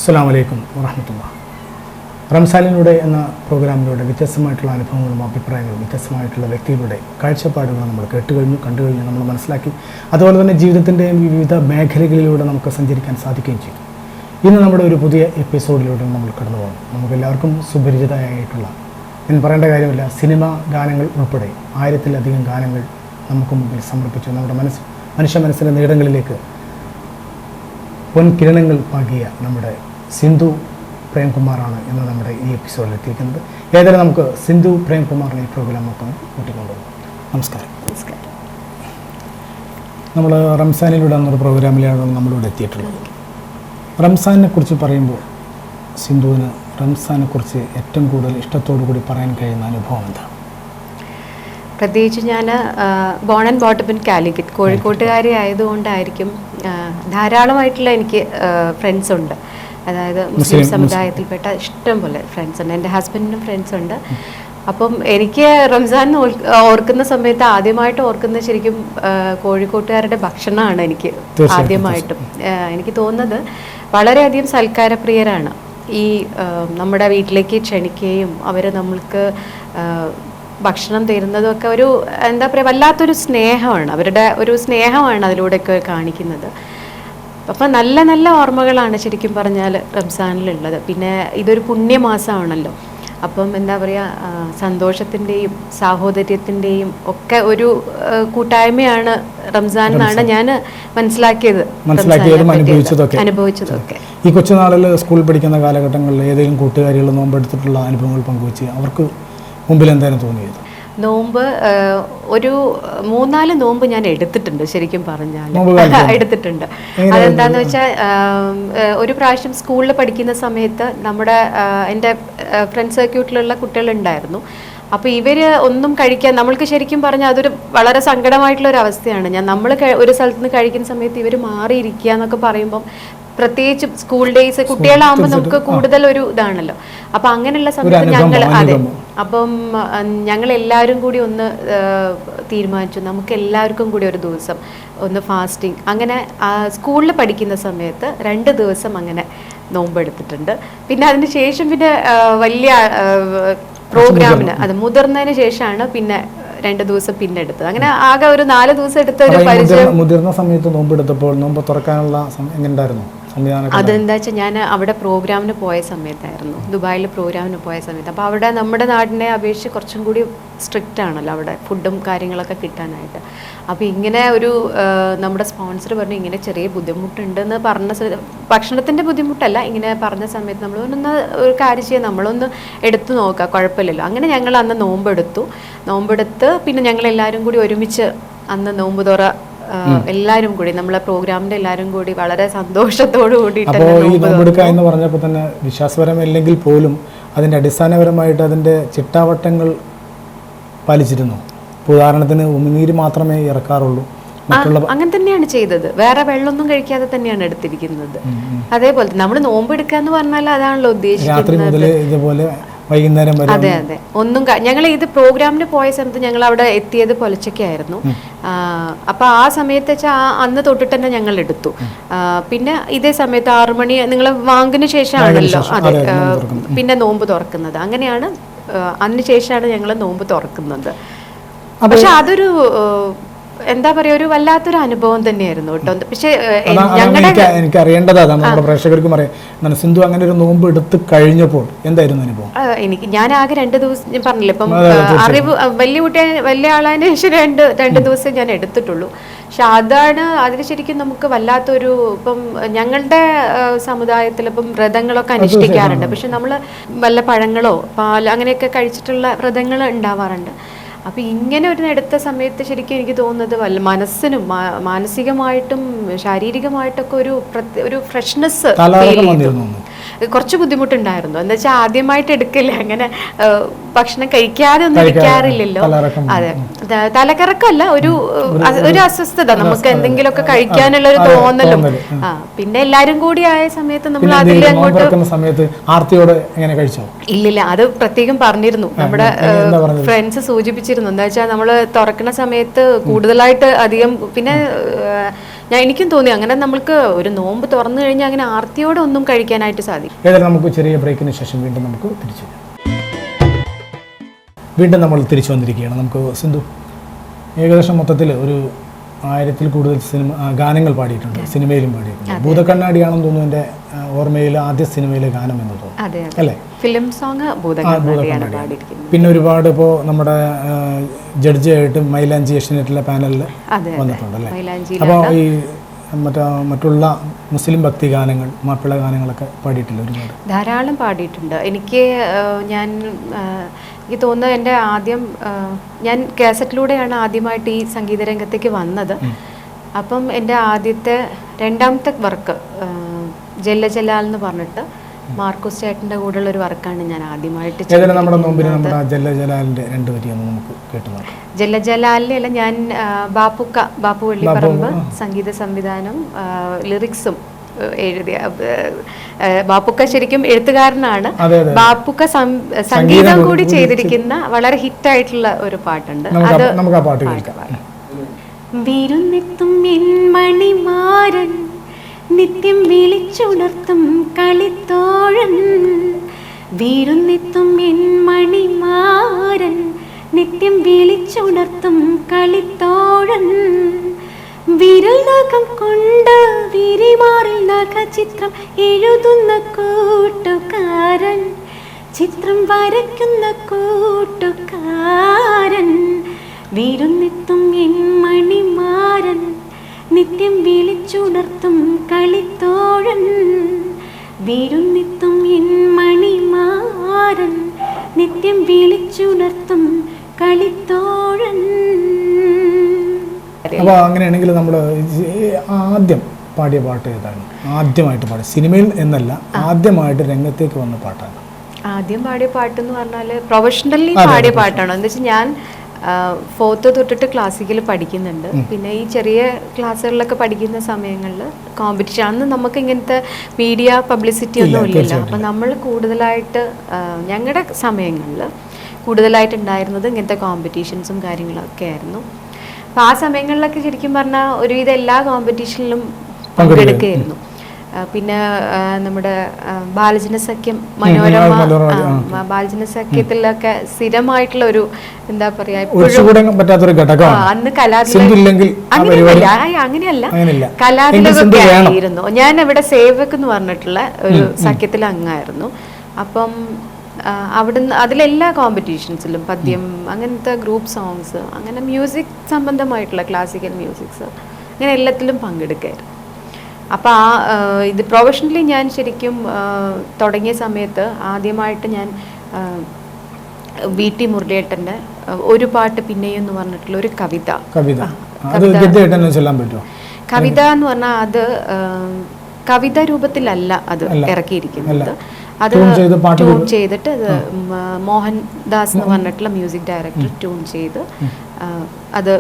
അസ്സലാമു അലൈക്കും വറഹ്മത്തുള്ളാഹി. റംസാനിലൂടെ എന്ന പ്രോഗ്രാമിലൂടെ വ്യത്യസ്തമായിട്ടുള്ള അനുഭവങ്ങളും അഭിപ്രായങ്ങളും വ്യത്യസ്തമായിട്ടുള്ള വ്യക്തികളുടെ കാഴ്ചപ്പാടുകളും നമ്മൾ കേട്ടുകഴിഞ്ഞു, കണ്ടുകഴിഞ്ഞു, നമ്മൾ മനസ്സിലാക്കി. അതുപോലെ തന്നെ ജീവിതത്തിൻ്റെയും വിവിധ മേഖലകളിലൂടെ നമുക്ക് സഞ്ചരിക്കാൻ സാധിക്കുകയും ചെയ്തു. ഇന്ന് നമ്മുടെ ഒരു പുതിയ എപ്പിസോഡിലൂടെ നമ്മൾ കടന്നു പോകും. നമുക്കെല്ലാവർക്കും സുപരിചിതമായിട്ടുള്ള, ഞാൻ പറയേണ്ട കാര്യമില്ല, സിനിമ ഗാനങ്ങൾ ഉൾപ്പെടെ 1000-ലധികം ഗാനങ്ങൾ നമുക്ക് മുമ്പിൽ സമർപ്പിച്ചു നമ്മുടെ മനുഷ്യ മനസ്സിൻ്റെ നീടങ്ങളിലേക്ക് പൊൻകിരണങ്ങൾ പാകിയ നമ്മുടെ സിന്ധു പ്രേംകുമാറാണ് ഇന്ന് നമ്മുടെ ഈ എപ്പിസോഡിൽ എത്തിയിരിക്കുന്നത്. ഏതായാലും നമുക്ക് സിന്ധു പ്രേംകുമാറിനെ ഈ പ്രോഗ്രാം മൊത്തം കൂട്ടിക്കൊണ്ടുപോകും. നമസ്കാരം. നമ്മൾ റംസാനിലൂടെ എന്നൊരു പ്രോഗ്രാമിലാണ് നമ്മളിവിടെ എത്തിയിട്ടുള്ളത്. റംസാനെ കുറിച്ച് പറയുമ്പോൾ സിന്ധുവിന് റംസാനെക്കുറിച്ച് ഏറ്റവും കൂടുതൽ ഇഷ്ടത്തോടു കൂടി പറയാൻ കഴിയുന്ന അനുഭവം എന്താണ്? പ്രത്യേകിച്ച് ഞാൻ born and brought up in Calicut, കോഴിക്കോട്ടുകാരി ആയതുകൊണ്ടായിരിക്കും ധാരാളമായിട്ടുള്ള എനിക്ക് ഫ്രണ്ട്സ് ഉണ്ട്. അതായത് മുസ്ലിം സമുദായത്തിൽപ്പെട്ട ഇഷ്ടം പോലെ ഫ്രണ്ട്സ് ഉണ്ട്. എൻ്റെ ഹസ്ബൻഡിനും ഫ്രണ്ട്സ് ഉണ്ട്. അപ്പം എനിക്ക് റംസാൻ ഓർക്കുന്ന സമയത്ത് ആദ്യമായിട്ട് ഓർക്കുന്നത് ശരിക്കും കോഴിക്കോട്ടുകാരുടെ ഭക്ഷണമാണ്. എനിക്ക് ആദ്യമായിട്ടും എനിക്ക് തോന്നുന്നത് വളരെയധികം സൽക്കാരപ്രിയരാണ്. ഈ നമ്മുടെ വീട്ടിലേക്ക് ക്ഷണിക്കുകയും അവർ നമ്മൾക്ക് ഭക്ഷണം തരുന്നതും ഒക്കെ ഒരു എന്താ പറയുക, വല്ലാത്തൊരു സ്നേഹമാണ്. അവരുടെ ഒരു സ്നേഹമാണ് അതിലൂടെയൊക്കെ കാണിക്കുന്നത്. അപ്പം നല്ല നല്ല ഓർമ്മകളാണ് ശരിക്കും പറഞ്ഞാൽ റംസാനിലുള്ളത്. പിന്നെ ഇതൊരു പുണ്യമാസമാണല്ലോ. അപ്പം എന്താ പറയുക, സന്തോഷത്തിൻ്റെയും സാഹോദര്യത്തിൻ്റെയും ഒക്കെ ഒരു കൂട്ടായ്മയാണ് റംസാൻ എന്നാണ് ഞാൻ അനുഭവിച്ചതൊക്കെ. ഈ കൊച്ചുനാളിൽ സ്കൂളിൽ പഠിക്കുന്ന കാലഘട്ടങ്ങളിൽ ഏതെങ്കിലും കൂട്ടുകാരികൾ നോമ്പെടുത്തിട്ടുള്ള അനുഭവങ്ങൾ പങ്കുവെച്ച് അവർക്ക് മുമ്പിൽ എന്തായാലും തോന്നിയത്? നോമ്പ് ഒരു 3-4 നോമ്പ് ഞാൻ എടുത്തിട്ടുണ്ട് ശരിക്കും പറഞ്ഞാൽ. എടുത്തിട്ടുണ്ട്. അതെന്താന്ന് വെച്ചാൽ ഒരു പ്രാവശ്യം സ്കൂളിൽ പഠിക്കുന്ന സമയത്ത് നമ്മുടെ എൻ്റെ ഫ്രണ്ട് സർക്യൂട്ടിലുള്ള കുട്ടികളുണ്ടായിരുന്നു. അപ്പോൾ ഇവർ ഒന്നും കഴിക്കാൻ, നമ്മൾക്ക് ശരിക്കും പറഞ്ഞാൽ അതൊരു വളരെ സങ്കടമായിട്ടുള്ള ഒരു അവസ്ഥയാണ്. നമ്മൾ ഒരു സ്ഥലത്ത് നിന്ന് കഴിക്കുന്ന സമയത്ത് ഇവർ മാറിയിരിക്കുക എന്നൊക്കെ പറയുമ്പം, പ്രത്യേകിച്ച് സ്കൂൾ ഡേയ്സ് കുട്ടികളാകുമ്പോൾ നമുക്ക് കൂടുതൽ ഒരു ഇതാണല്ലോ. അപ്പം അങ്ങനെയുള്ള സമയത്ത് അപ്പം ഞങ്ങൾ എല്ലാവരും കൂടി ഒന്ന് തീരുമാനിച്ചു, നമുക്ക് എല്ലാവർക്കും കൂടി ഒരു ദിവസം ഒന്ന് ഫാസ്റ്റിംഗ്. അങ്ങനെ സ്കൂളിൽ പഠിക്കുന്ന സമയത്ത് 2 ദിവസം അങ്ങനെ നോമ്പെടുത്തിട്ടുണ്ട്. പിന്നെ അതിന് ശേഷം പിന്നെ വലിയ പ്രോഗ്രാമിന്, അത് മുതിർന്നതിന് ശേഷമാണ് പിന്നെ 2 ദിവസം പിന്നെ എടുത്തത്. അങ്ങനെ ആകെ ഒരു 4 ദിവസം എടുത്ത ഒരു പരിചയം. മുതിർന്ന സമയത്ത് നോമ്പെടുത്തപ്പോൾ നോമ്പ് തുറക്കാനുള്ള എങ്ങനെയുണ്ടായിരുന്നു? അതെന്താ വെച്ചാൽ ഞാൻ അവിടെ പ്രോഗ്രാമിന് പോയ സമയത്തായിരുന്നു, ദുബായിൽ പ്രോഗ്രാമിന് പോയ സമയത്ത്. അപ്പോൾ അവിടെ നമ്മുടെ നാടിനെ അപേക്ഷിച്ച് കുറച്ചും കൂടി സ്ട്രിക്റ്റ് ആണല്ലോ അവിടെ ഫുഡും കാര്യങ്ങളൊക്കെ കിട്ടാനായിട്ട്. അപ്പോൾ ഇങ്ങനെ ഒരു നമ്മുടെ സ്പോൺസർ പറഞ്ഞു ഇങ്ങനെ ചെറിയ ബുദ്ധിമുട്ടുണ്ടെന്ന് പറഞ്ഞ, ഭക്ഷണത്തിൻ്റെ ബുദ്ധിമുട്ടല്ല, ഇങ്ങനെ പറഞ്ഞ സമയത്ത് നമ്മൾ ഒന്ന് ഒരു കാര്യം ചെയ്യാം, നമ്മളൊന്ന് എടുത്തു നോക്കാം, കുഴപ്പമില്ലല്ലോ. അങ്ങനെ ഞങ്ങൾ അന്ന് നോമ്പെടുത്ത് പിന്നെ ഞങ്ങളെല്ലാവരും കൂടി ഒരുമിച്ച് അന്ന് നോമ്പ് തുറ എല്ലാവരും കൂടി നമ്മളെ പ്രോഗ്രാമിന്റെ എല്ലാവരും കൂടി വളരെ സന്തോഷത്തോടു കൂടിയിട്ട്. അപ്പോൾ ഈ നോമ്പെടുക്കുക എന്ന് പറഞ്ഞപ്പോൾ തന്നെ വിശ്വാസപരമല്ലെങ്കിൽ പോലും അതിൻ്റെ അടിസ്ഥാനപരമായിട്ട് അതിൻ്റെ ചിട്ടാവട്ടങ്ങൾ പാലിച്ചിരുന്നു. ഉദാഹരണത്തിന് ഉമിനീര് മാത്രമേ ഇറക്കാറുള്ളൂ, അങ്ങനെ തന്നെയാണ് ചെയ്തത്. വേറെ വെള്ളമൊന്നും കഴിക്കാതെ തന്നെയാണ് എടുത്തിരിക്കുന്നത്. അതേപോലെ നമ്മൾ നോമ്പെടുക്കുക എന്ന് പറഞ്ഞാൽ അതാണല്ലോ ഉദ്ദേശിക്കുന്നത്. വൈകുന്നേരം വരെ. അതെ അതെ. ഒന്നും ഞങ്ങൾ ഇത് പ്രോഗ്രാമിന് പോയ സമയത്ത് ഞങ്ങൾ അവിടെ എത്തിയത് പുലച്ചയ്ക്കായിരുന്നു. അപ്പൊ ആ സമയത്ത് വെച്ചാൽ അന്ന് തൊട്ടിട്ട് തന്നെ ഞങ്ങൾ എടുത്തു. പിന്നെ ഇതേ സമയത്ത് 6 മണി നിങ്ങൾ വാങ്ങിന് ശേഷമാണല്ലോ അതെ പിന്നെ നോമ്പ് തുറക്കുന്നത്. അങ്ങനെയാണ് അതിന് ശേഷമാണ് ഞങ്ങൾ നോമ്പ് തുറക്കുന്നത്. പക്ഷെ അതൊരു എന്താ പറയാ, ഒരു വല്ലാത്തൊരു അനുഭവം തന്നെയായിരുന്നു കേട്ടോ. പക്ഷെ എനിക്ക് അറിയേണ്ടതാണ്, നമ്മുടെ പ്രേക്ഷകർക്കും അറിയാം. സിന്ധു അങ്ങനെ ഒരു നോമ്പ് എടുത്ത് കഴിഞ്ഞപ്പോൾ എന്തായിരുന്നു അനുഭവം? ഞാൻ ആകെ 2 ദിവസം, ഞാൻ പറഞ്ഞില്ല ഇപ്പം അറിവ് വലിയ ആളതിന് ശേഷം 2 ദിവസം ഞാൻ എടുത്തിട്ടുള്ളൂ. പക്ഷെ അതിന് ശരിക്കും നമുക്ക് വല്ലാത്തൊരു, ഇപ്പം ഞങ്ങളുടെ സമുദായത്തിൽ ഇപ്പം വ്രതങ്ങളൊക്കെ അനുഷ്ഠിക്കാറുണ്ട്. പക്ഷെ നമ്മൾ വല്ല പഴങ്ങളോ പാൽ അങ്ങനെയൊക്കെ കഴിച്ചിട്ടുള്ള വ്രതങ്ങൾ ഉണ്ടാവാറുണ്ട്. അപ്പം ഇങ്ങനെ ഒരു എടുത്ത സമയത്ത് ശരിക്കും എനിക്ക് തോന്നുന്നത് വല്ല മനസ്സിനും മാനസികമായിട്ടും ശാരീരികമായിട്ടൊക്കെ ഒരു ഫ്രഷ്നെസ് കുറച്ച് ബുദ്ധിമുട്ടുണ്ടായിരുന്നു. എന്താ വെച്ചാൽ ആദ്യമായിട്ട് എടുക്കില്ല, അങ്ങനെ ഭക്ഷണം കഴിക്കാതെ ഒന്നും ഇരിക്കാറില്ലല്ലോ. അതെ, തലകറക്കമല്ല, ഒരു അസ്വസ്ഥത, നമുക്ക് എന്തെങ്കിലുമൊക്കെ കഴിക്കാനുള്ള ഒരു തോന്നലും. പിന്നെ എല്ലാരും കൂടി ആയ സമയത്ത് നമ്മൾ അതിൽ അങ്ങോട്ട് ഇല്ലില്ല, അത് പ്രത്യേകം പറഞ്ഞിരുന്നു നമ്മുടെ ഫ്രണ്ട്സ് സൂചിപ്പിച്ചിരുന്നു. എന്താ വെച്ചാൽ നമ്മൾ തുറക്കുന്ന സമയത്ത് കൂടുതലായിട്ട് അധികം, പിന്നെ എനിക്കും തോന്നി അങ്ങനെ നമ്മൾക്ക് ഒരു നോമ്പ് തുറന്നു കഴിഞ്ഞാൽ അങ്ങനെ ആർത്തിയോടെ ഒന്നും കഴിക്കാനായിട്ട് സാധിക്കും. ഏതായാലും നമുക്ക് ചെറിയ ബ്രേക്കിന് ശേഷം വീണ്ടും നമുക്ക് തിരിച്ചു വരാം. വീണ്ടും നമ്മൾ തിരിച്ചു വന്നിരിക്കുകയാണ്. നമുക്ക് സിന്ധു ഏകദേശം മൊത്തത്തിൽ ഒരു 1000-ൽ കൂടുതൽ ഗാനങ്ങൾ പാടിയിട്ടുണ്ട്, സിനിമയിലും പാടിയിട്ടുണ്ട്. ഭൂതക്കണ്ണാടിയാണെന്ന് തോന്നുന്നു എൻ്റെ ഓർമ്മയിൽ ആദ്യ സിനിമയിലെ ഗാനം എന്ന് തോന്നുന്നു അല്ലേ? ഫിലിം സോങ് ഭൂതക്കണ്ണാടിയാണ് പാടിയിരിക്കുന്നത്. പിന്നെ ഒരുപാട് ഇപ്പോൾ നമ്മുടെ ജഡ്ജിയായിട്ട് മൈലാഞ്ചി ഏഷ്യനെറ്റിലെ പാനലിൽ വന്നിട്ടുണ്ട് അല്ലേ? അപ്പോൾ ഈ മറ്റുള്ള മുസ്ലിം ഭക്തി ഗാനങ്ങൾ, മാപ്പിള ഗാനങ്ങളൊക്കെ പാടിയിട്ടില്ല ഒരുപാട്? ധാരാളം പാടിയിട്ടുണ്ട്. എനിക്ക് തോന്നുന്നത് എൻ്റെ ഞാൻ കാസറ്റിലൂടെയാണ് ആദ്യമായിട്ട് ഈ സംഗീത രംഗത്തേക്ക് വന്നത്. അപ്പം എൻ്റെ രണ്ടാമത്തെ വർക്ക് ജല്ല ജലാൽ എന്ന് പറഞ്ഞിട്ട് മാർക്കോസ് ചേട്ടൻ്റെ കൂടെയുള്ള ഒരു വർക്കാണ് ഞാൻ ആദ്യമായിട്ട് ജല്ല ജലാലിലല്ല, ഞാൻ ബാപ്പു വെള്ളിപ്പറമ്പ് സംഗീത സംവിധാനം ലിറിക്സും എഴുതിയ ബാപ്പുക്ക ശരിക്കും എഴുത്തുകാരനാണ്. ബാപ്പുക്ക സംഗീതം കൂടി ചെയ്തിരിക്കുന്ന വളരെ ഹിറ്റായിട്ടുള്ള ഒരു പാട്ടുണ്ട്. അത് വിരുന്നെത്തും മണിമാരൻ നിത്യം വിളിച്ചുണർത്തും കളിത്തോഴൻ, വിരുന്നെത്തും മണിമാരൻ നിത്യം വിളിച്ചുണർത്തും കളിത്തോഴൻ, വിരൽ നഖം കൊണ്ട് വിരിമാറിൽ നഖചിത്രം എഴുതുന്ന കൂട്ടുകാരൻ, ചിത്രം വരയ്ക്കുന്ന കൂട്ടുകാരൻ, വിരുന്നെത്തും മണിമാരൻ നിത്യം വിളിച്ചുണർത്തും കളിത്തോഴൻ, വിരുന്നെത്തും മണിമാരൻ നിത്യം വിളിച്ചുണർത്തും കളിത്തോഴൻ. അപ്പോൾ അങ്ങനെയാണെങ്കിൽ നമ്മൾ ആദ്യം പാടിയ പാട്ട് ഏതാണ്? ആദ്യമായിട്ട് പാടിയ സിനിമയിൽ എന്നല്ല, ആദ്യമായിട്ട് രംഗത്തേക്ക് വന്ന പാട്ടാണ്. ആദ്യം പാടിയ പാട്ടെന്ന് പറഞ്ഞാൽ പ്രൊഫഷണലി പാടിയ പാട്ടാണ്. എന്താ വെച്ചാൽ ഞാൻ 4th തൊട്ടിട്ട് ക്ലാസിക്കൽ പഠിക്കുന്നുണ്ട്. പിന്നെ ഈ ചെറിയ ക്ലാസ്സുകളിലൊക്കെ പഠിക്കുന്ന സമയങ്ങളിൽ കോമ്പറ്റീഷൻ, അന്ന് നമുക്ക് ഇങ്ങനത്തെ മീഡിയ പബ്ലിസിറ്റി ഒന്നും ഇല്ലല്ലോ. അപ്പം നമ്മൾ കൂടുതലായിട്ട് ഞങ്ങളുടെ സമയങ്ങളിൽ കൂടുതലായിട്ട് ഉണ്ടായിരുന്നത് ഇങ്ങനത്തെ കോമ്പറ്റീഷൻസും കാര്യങ്ങളൊക്കെ ആയിരുന്നു. അപ്പോൾ ആ സമയങ്ങളിലൊക്കെ ശരിക്കും പറഞ്ഞാൽ ഒരുവിധം എല്ലാ കോമ്പറ്റീഷനിലും പങ്കെടുക്കുകയായിരുന്നു. പിന്നെ നമ്മുടെ ബാലജനസഖ്യം, മനോരമ ബാലജനസഖ്യത്തിലൊക്കെ സ്ഥിരമായിട്ടുള്ള ഒരു എന്താ പറയാ, അന്ന് അങ്ങനെയല്ല, കലാതിലകൊക്കെ ആയിരുന്നു. ഞാൻ ഇവിടെ സേവക് എന്ന് പറഞ്ഞിട്ടുള്ള ഒരു സഖ്യത്തിൽ അംഗമായിരുന്നു. അപ്പം അവിടുന്ന് അതിലെല്ലാ കോമ്പറ്റീഷൻസിലും പദ്യം, അങ്ങനത്തെ ഗ്രൂപ്പ് സോങ്സ്, അങ്ങനെ മ്യൂസിക് സംബന്ധമായിട്ടുള്ള ക്ലാസിക്കൽ മ്യൂസിക്സ്, അങ്ങനെ എല്ലാത്തിലും പങ്കെടുക്കായിരുന്നു. അപ്പോൾ ഇത് പ്രൊഫഷണലി ഞാൻ ശരിക്കും തുടങ്ങിയ സമയത്ത് ആദ്യമായിട്ട് ഞാൻ VT മുരളിയേട്ടൻ്റെ ഒരു പാട്ട് പിന്നെയും എന്ന് പറഞ്ഞിട്ടുള്ള ഒരു കവിത എന്ന് പറഞ്ഞാൽ അത് കവിത രൂപത്തിലല്ല അത് ഇറക്കിയിരിക്കുന്നത്. അത് ട്യൂൺ ചെയ്തിട്ട് അത് മോഹൻദാസ് എന്ന് പറഞ്ഞിട്ടുള്ള മ്യൂസിക് ഡയറക്ടർ ട്യൂൺ ചെയ്ത് അത്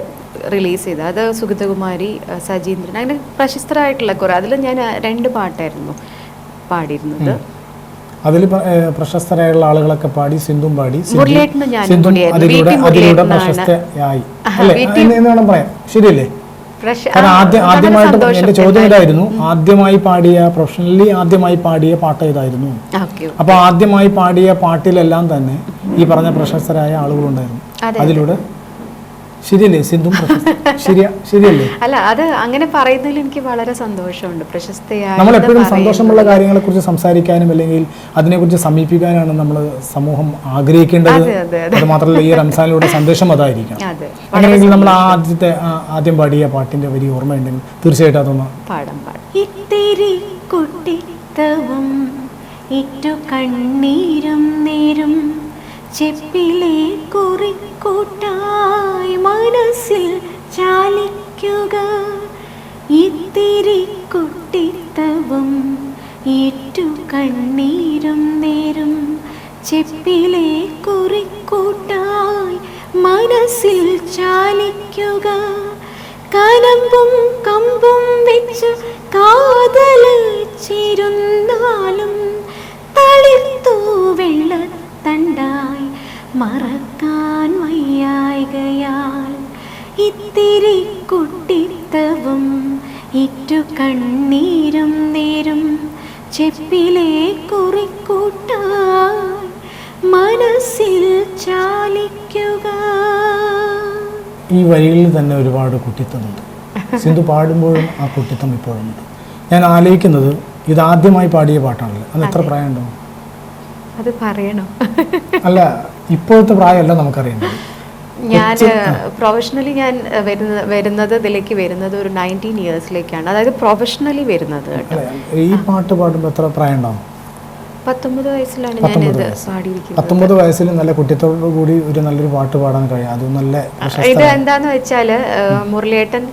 റിലീസ് ചെയ്ത്, അത് സുഗതകുമാരി, സജീന്ദ്രൻ, അങ്ങനെ പ്രശസ്തരായിട്ടുള്ള കുറെ, അതിൽ ഞാൻ 2 പാട്ടായിരുന്നു പാടിയിരുന്നത്. അതിൽ പ്രശസ്തരായുള്ള ആളുകളൊക്കെ പാടി, സിന്ധും പാടി, മുരളിയേട്ടനും ഞാനും കൂടിയായിരുന്നു. ശരിയല്ലേ? ആദ്യമായിട്ട് എന്റെ ചോദ്യം ഇതായിരുന്നു, ആദ്യമായി പാടിയ പ്രൊഫഷണലി ആദ്യമായി പാടിയ പാട്ട് ഏതായിരുന്നു? അപ്പൊ ആദ്യമായി പാടിയ പാട്ടിലെല്ലാം തന്നെ ഈ പറഞ്ഞ പ്രശസ്തരായ ആളുകളുണ്ടായിരുന്നു. അതിലൂടെ ശരിയല്ലേ സിന്ധു? ശരിയല്ലേ? അല്ല, അത് അങ്ങനെ പറയുന്നതിൽ എനിക്ക് വളരെ സന്തോഷമുണ്ട്. പ്രശസ്തയായ നമ്മൾ എപ്പോഴും സന്തോഷമുള്ള കാര്യങ്ങളെ കുറിച്ച് സംസാരിക്കാനും അല്ലെങ്കിൽ അതിനെക്കുറിച്ച് സമീപിക്കാനാണ് നമ്മൾ സമൂഹം ആഗ്രഹിക്കേണ്ടത്. അത് മാത്രമല്ല, ഈ റംസാനിലൂടെ സന്ദേശം അതായിരിക്കണം. അങ്ങനെയെങ്കിൽ നമ്മൾ ആദ്യം പാടിയ പാട്ടിന്റെ വരി ഓർമ്മയുണ്ടെങ്കിൽ തീർച്ചയായിട്ടും അതൊന്ന് പാടാം. ചെപ്പിലെ കുറിക്കൂട്ടായി മനസ്സിൽ ചാലിക്കുക, ഇത്തിരി കുട്ടിത്തവും ഏറ്റു കണ്ണീരും നേരും. ചെപ്പിലെ കുറിക്കൂട്ടായി മനസ്സിൽ ചാലിക്കുക, കനമ്പും കമ്പും വെച്ച് കാതലിച്ചിരുന്നാലും തളിർത്തു വെള്ളത്തണ്ടായി മറക്കാൻ വയ്യായകയാൽ. ഇത്തിരി കുട്ടിത്തവും കണ്ണീരും നേരും ചെപ്പിലെ കുറിക്കൂട്ടാൻ മനസ്സിൽ ചാലിക്കുക. ഈ വരികളിൽ തന്നെ ഒരുപാട് കുട്ടിത്തമുണ്ട്. സിന്ധു പാടുമ്പോഴും ആ കുട്ടിത്തം ഇപ്പോഴുമുണ്ട്. ഞാൻ ആലോചിക്കുന്നത് ഇതാദ്യമായി പാടിയ പാട്ടാണല്ലോ, അത് എത്ര പ്രായമുണ്ടോ? അത് പറയണോ? അല്ല, ഇപ്പോഴത്തെ പ്രായമല്ല നമുക്കറിയേണ്ടത്. ഞാൻ പ്രൊഫഷണലി ഞാൻ വരുന്നത് ഇതിലേക്ക് വരുന്നത് ഒരു 19 ഇയേഴ്സിലേക്കാണ്, അതായത് പ്രൊഫഷണലി വരുന്നത് കേട്ടോ. ഈ പാട്ട് പാടുമ്പോൾ എത്ര പ്രായം ഉണ്ടാവും? 19 വയസ്സിലാണ് ഞാൻ ഇത് പാടിയിരിക്കുന്നത്. 19 വയസ്സിൽ നല്ല കുട്ടിത്തോടു കൂടി ഒരു നല്ലൊരു പാട്ട് പാടാൻ കഴിയും. അത് നല്ല ഇത് എന്താന്ന് വെച്ചാൽ മുരളിയേട്ടൻ,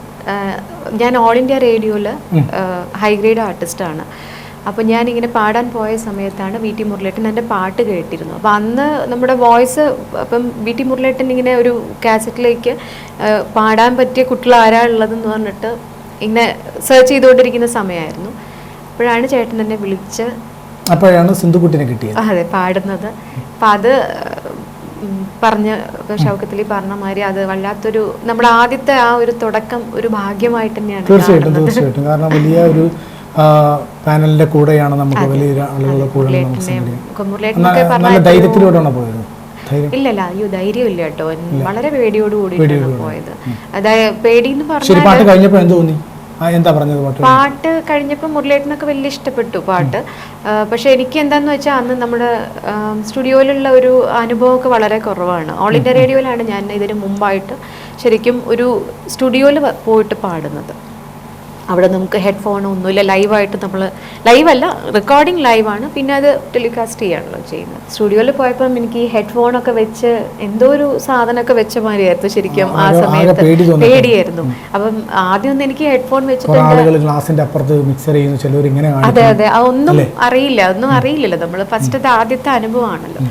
ഞാൻ ഓൾ ഇന്ത്യ റേഡിയോയിൽ ഹൈ ഗ്രേഡ് ആർട്ടിസ്റ്റാണ്. അപ്പോൾ ഞാനിങ്ങനെ പാടാൻ പോയ സമയത്താണ് വി ടി മുരളിയേട്ടൻ എൻ്റെ പാട്ട് കേട്ടിരുന്നു. അപ്പോൾ അന്ന് നമ്മുടെ വോയിസ്, അപ്പം വി ടി മുരളിയേട്ടൻ ഇങ്ങനെ ഒരു കാസറ്റിലേക്ക് പാടാൻ പറ്റിയ കുട്ടികൾ ആരാ ഉള്ളതെന്ന് പറഞ്ഞിട്ട് ഇങ്ങനെ സെർച്ച് ചെയ്തുകൊണ്ടിരിക്കുന്ന സമയമായിരുന്നു. അപ്പോഴാണ് ചേട്ടൻ എന്നെ വിളിച്ച്, അപ്പോഴാണ് സിന്ധുക്കുട്ടിനെ കിട്ടിയത്. അതെ, പാടുന്നത്. അപ്പം അത് പറഞ്ഞ ഷൗക്കത്തിലി പറഞ്ഞ മാതിരി അത് വല്ലാത്തൊരു നമ്മുടെ ആദ്യത്തെ ആ ഒരു തുടക്കം ഒരു ഭാഗ്യമായിട്ട് തന്നെയാണ്. തീർച്ചയായിട്ടും. കാരണം വലിയ ഒരു പാനലിന്റെ കൂടെയാണ് നമുക്ക് വലിയ ആളുകളുടെ കൂടെ നല്ല ധൈര്യത്തിലൂടെയാണ് പോയത്. ഇല്ലല്ല, അയ്യോ ധൈര്യം ഇല്ല കേട്ടോ, വളരെ പേടിയോട് കൂടിയിട്ടാണ് പോയത്. അതായത് പേടിന്ന് പറഞ്ഞാൽ പാട്ട് കഴിഞ്ഞപ്പോൾ എന്ത് തോന്നി? പാട്ട് കഴിഞ്ഞപ്പോൾ മുരളിയേട്ടനൊക്കെ വലിയ ഇഷ്ടപ്പെട്ടു പാട്ട്. പക്ഷെ എനിക്ക് എന്താന്ന് വെച്ചാൽ അന്ന് നമ്മുടെ സ്റ്റുഡിയോയിലുള്ള ഒരു അനുഭവമൊക്കെ വളരെ കുറവാണ്. ഓൾ ഇന്ത്യ റേഡിയോയിലാണ് ഞാൻ ഇതിന് മുമ്പായിട്ട് ശരിക്കും ഒരു സ്റ്റുഡിയോയിൽ പോയിട്ട് പാടുന്നത്. അവിടെ നമുക്ക് ഹെഡ്ഫോൺ ഒന്നുമില്ല, ലൈവായിട്ട് നമ്മൾ ലൈവല്ല, റെക്കോർഡിങ് ലൈവാണ്, പിന്നെ അത് ടെലികാസ്റ്റ് ചെയ്യാണല്ലോ ചെയ്യുന്നത്. സ്റ്റുഡിയോയിൽ പോയപ്പം എനിക്ക് ഈ ഹെഡ്ഫോണൊക്കെ വെച്ച് എന്തോ ഒരു സാധനമൊക്കെ വെച്ച മാതിരിയായിരുന്നു ശരിക്കും ആ സമയത്ത്. പേടിയായിരുന്നു. അപ്പം ആദ്യം ഒന്നും എനിക്ക് ഹെഡ്ഫോൺ വെച്ചിട്ട് അതെ അതെ ഒന്നും അറിയില്ലല്ലോ നമ്മൾ. ഫസ്റ്റ് അത് ആദ്യത്തെ അനുഭവമാണല്ലോ.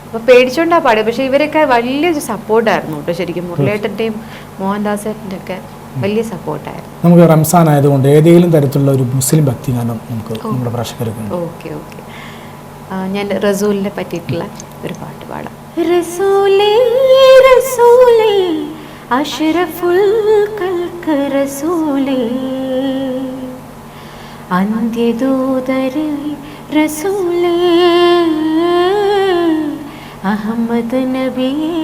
അപ്പോൾ പേടിച്ചോണ്ടാ പാടിയത്. പക്ഷെ ഇവരൊക്കെ വലിയൊരു സപ്പോർട്ടായിരുന്നു കേട്ടോ ശരിക്കും. മുരളിയേട്ടൻ്റെയും മോഹൻദാസേട്ടൻ്റെ ഒക്കെ വലിയ സപ്പോർട്ടായിരുന്നു. നമുക്ക് റംസാൻ ആയതുകൊണ്ട് ഏതെങ്കിലും തരത്തിലുള്ള ഒരു മുസ്ലിം ഭക്തിഗാനം നമുക്ക് നമ്മുടെ പ്രേക്ഷകർക്ക്. ഓക്കെ, ഞാൻ റസൂലിനെ പറ്റിയിട്ടുള്ള ഒരു പാട്ട് പാടാം. റസൂലേ റസൂലേ അഷ്റഫുൽ ഖൽഖ് റസൂലേ അന്ത്യദൂതരേ റസൂലേ അഹമ്മദ് നബിയേ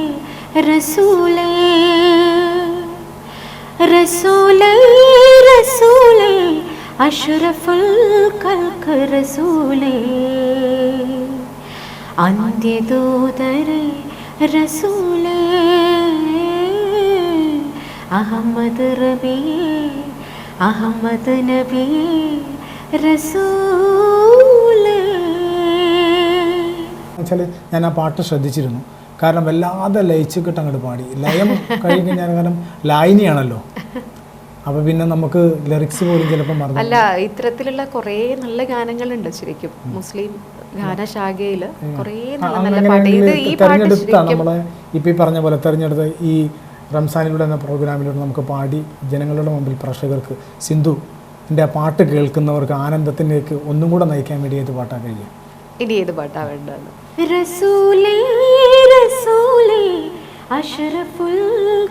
റസൂലേ റസൂലേ റസൂലേ അഷ്റഫുൽ ഖൽഖ് റസൂലേ അന്ത്യദൂതരേ റസൂലേ അഹമ്മദ് റബിയേ അഹമ്മദ് നബിയേ റസൂലേ. ഞാൻ ആ പാട്ട് ശ്രദ്ധിച്ചിരുന്നു. കാരണം വല്ലാതെ ലയിച്ചിട്ട് അങ്ങോട്ട് പാടി. ലയം കഴിഞ്ഞാൽ കാരണം ലായനിയാണല്ലോ, അപ്പൊ പിന്നെ നമുക്ക് ലിറിക്സ് പോലും ചിലപ്പോൾ മറന്നു. അല്ല, ഇത്തരത്തിലുള്ള കുറേ നല്ല ഗാനങ്ങളുണ്ട് ശരിക്കും മുസ്ലിം ഗാനശാഖയിൽ. കുറേ നല്ല പാട്ട് ഈ തെരഞ്ഞെടുത്ത നമ്മളെ ഇപ്പം ഈ പറഞ്ഞ പോലെ തെരഞ്ഞെടുത്ത ഈ റംസാനിലൂടെ എന്ന പ്രോഗ്രാമിലൂടെ നമുക്ക് പാടി ജനങ്ങളുടെ മുമ്പിൽ പ്രേക്ഷകർക്ക് സിന്ധുവിൻ്റെ ആ പാട്ട് കേൾക്കുന്നവർക്ക് ആനന്ദത്തിലേക്ക് ഒന്നും കൂടെ നയിക്കാൻ വേണ്ടി ഏത് പാട്ടാ കഴിയുക? ഇനി ഏത് പാട്ടാ വേണ്ടത്? റസൂലേ റസൂലേ അഷ്റഫുൽ